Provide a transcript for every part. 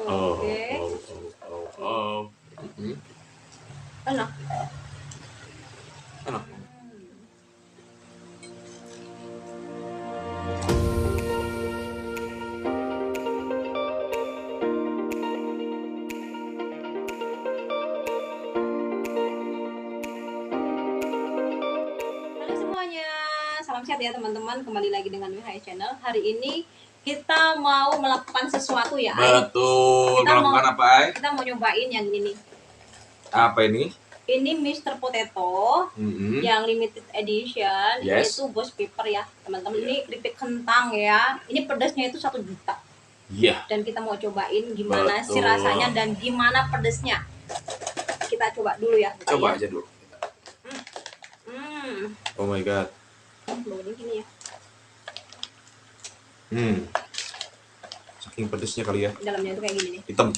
Oke. Oh. Enak. Enak. Halo semuanya, salam sehat ya teman-teman. Kembali lagi dengan WHI Channel. Hari ini kita mau melakukan sesuatu ya. Betul. Kita Melakukan apa, Ay? Kita mau nyobain yang ini nih. Apa ini? Ini Mr. Potato yang limited edition. Yes. Ini tuh ghost pepper ya teman-teman. Ini keripik kentang ya. Ini pedasnya itu 1 juta. Iya. Dan kita mau cobain gimana sih Betul. rasanya dan gimana pedasnya. Kita coba dulu ya. Coba aja dulu. Oh my god. Baunya gini ya. Saking pedesnya kali ya. Dalamnya tuh kayak gini nih. Hitam.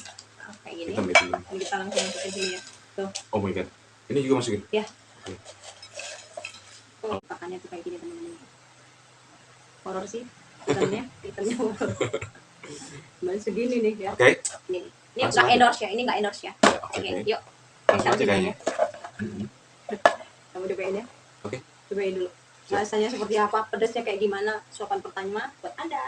Kayak gini. Hitam. Ini kita langsung masukin sini ya. Tuh. Oh my god. Ini juga masukin? Ya. Oke. Oh, makannya tuh kayak gini teman-teman. Horor sih. Hitamnya horor. Masih segini nih ya. Oke. Ini nggak endorse ya. Ini nggak endorse ya. Oke. Yuk. Langsung aja kayaknya. Kamu cobain ya. Oke. Cobain dulu. Rasanya seperti apa? Pedasnya kayak gimana? Suapan pertama buat Anda.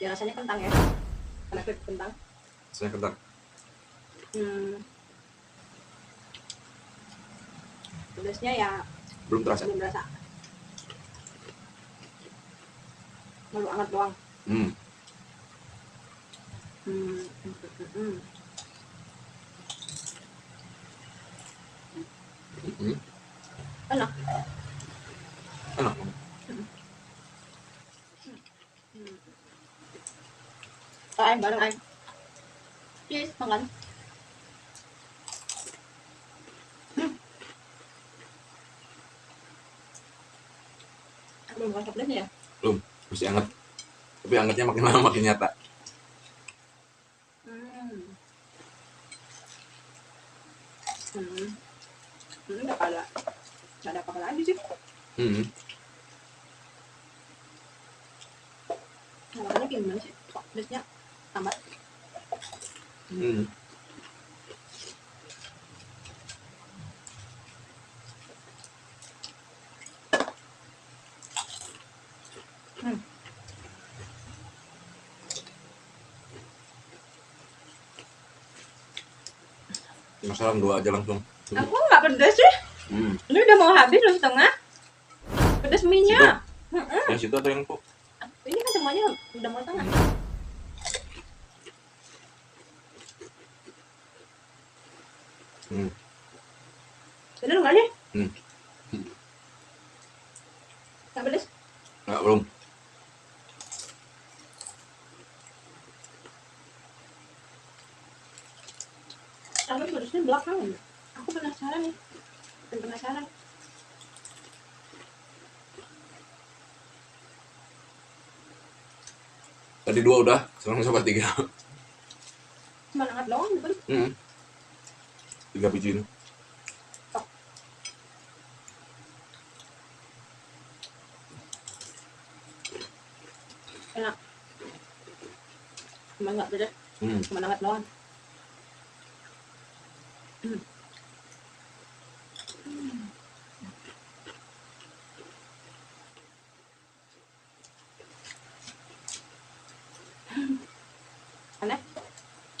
Ya rasanya kentang ya. Karena keripik kentang. Rasanya kentang. Pedasnya ya Belum terasa. belum berasa. Baru anget doang. Enak. Enak. Ay, bareng ay. Please, makan. Belum masak ya? Belum, masih hangat. Tapi hangatnya makin lama makin nyata. Nggak ada apa-apa lagi sih. Makanya gimana sih? Kok pedasnya tambah? Masalah 2 aja langsung. Aku nggak pedas sih. Ini udah mau habis loh setengah. Pedas minyak. Yang situ atau yang kok? Ini kan semuanya udah mau setengah. Bener nggak nih? Nggak pedas? Nggak, belum. Tapi pedasnya belakangan. Aku penasaran nih. Penasaran. Tadi 2 udah, sekarang coba 3. Cuma hangat doang bukan? 3 biji ini. Enak. Cuma nggak pedas. Cuma hangat doang. Aneh.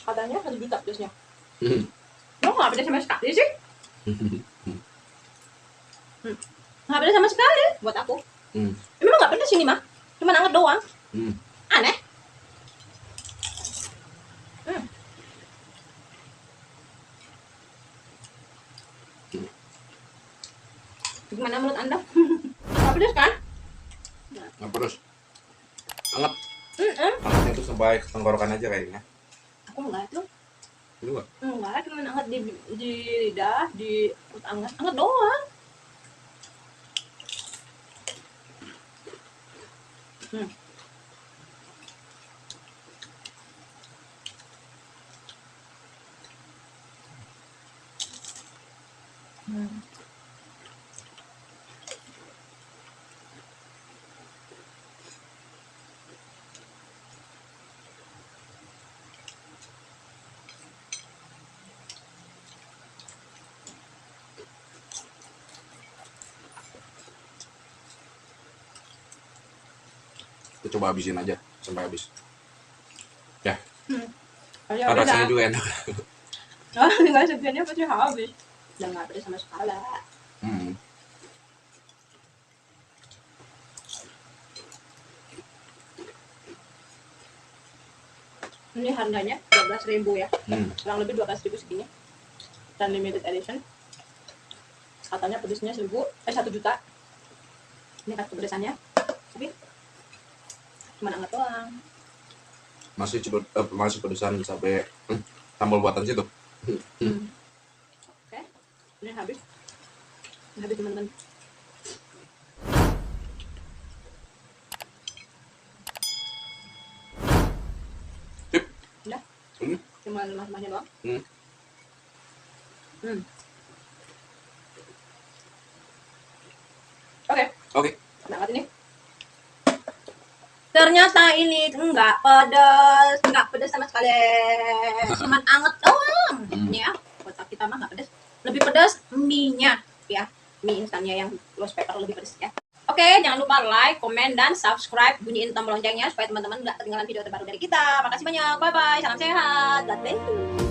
Katanya 1 juta pedasnya. Lo nggak pedas sama sekali sih? Nggak pedas sama sekali buat aku. Emang nggak pedas ini mah? Cuma hangat doang. Aneh. Gimana menurut Anda? Nggak pedas kan? Nggak pedas. Hangat. Hangatnya tuh sampai ke tenggorokan aja kayaknya. Aku enggak tuh. Lu nggak? Enggak, cuma hangat di lidah, di perut hangat doang. Kita coba habisin aja sampai habis. Ya, Ayo, kan udah. rasanya juga enak. Oh, tinggal segiannya pasti habis. Udah nggak pedes sama sekali. Hmm. Ini harganya 12.000 ya. Hmm. Kurang lebih 12.000 segini. Dan limited edition. Katanya pedesnya 1 juta. Ini kan kepedesannya. Tapi cuma anget doang. Masih pedesan sampai sambal buatan situ. Oke. Ini habis. Ini habis teman-teman. Sip. Udah. Hmm. Cuma lemah-lemahnya doang. Oke. Oke. Banget ini. Ternyata ini enggak pedas sama sekali. Cuman anget doang. Ini ya, kotak kita mah enggak pedas. Lebih pedas mie-nya ya. Mie instannya yang lost pepper lebih pedas ya. Oke, jangan lupa like, komen, dan subscribe. Bunyiin tombol loncengnya supaya teman-teman enggak ketinggalan video terbaru dari kita. Makasih banyak. Bye-bye. Salam sehat. God bless you.